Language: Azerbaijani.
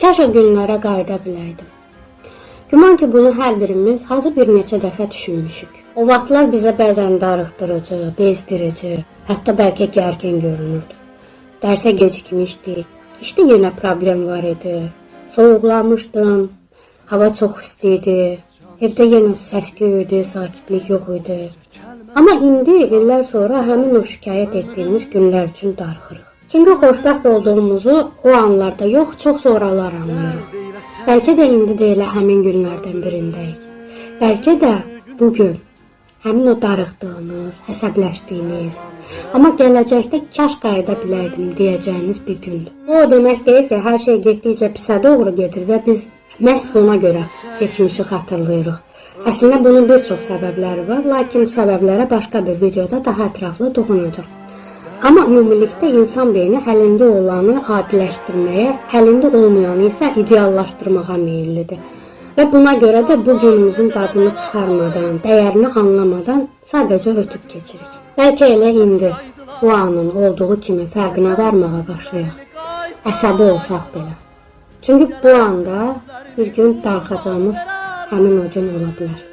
Kaş o günlərə qayıda biləydim. Güman ki, bunu hər birimiz hazır bir neçə dəfə düşünmüşük. O vaxtlar bizə bəzən darıxdırıcı, bezdirici, hətta bəlkə gərgin görünürdü. Dərsə gecikmişdik, işdə yenə problem var idi, soyuqlamışdım, hava çox isti idi, evdə yenə səs-küy idi, sakitlik yox idi. Amma indi, illər sonra həmin o şikayət etdiyimiz günlər üçün darıxırıq. Çünki xoşbəxt olduğumuzu o anlarda yox, çox sonralar anlayırıq. Bəlkə də indi də elə həmin günlərdən birindəyik. Bəlkə də bugün həmin o darıxdığınız, əsəbləşdiyiniz, amma gələcəkdə kaş qayıda biləydim deyəcəyiniz bir gündür. O demək deyil ki, hər şey getdikcə pisə doğru gedir və biz məhz ona görə keçmişi xatırlayırıq. Əslində bunun bir çox səbəbləri var, lakin səbəblərə başqa bir videoda daha ətraflı toxunacaq. Amma ümumilikdə insan beyni əlində olanı adiləşdirməyə, əlində olmayanı isə ideallaşdırmağa meyillidir. Və buna görə də bu günümüzün dadını çıxarmadan, dəyərini anlamadan sadəcə ötüb keçirik. Bəlkə elə indi bu anın olduğu kimi fərqinə varmağa başlayaq. Əsəbi olsaq belə. Çünki bu anda bir gün darıxacağımız həmin o gün ola bilər.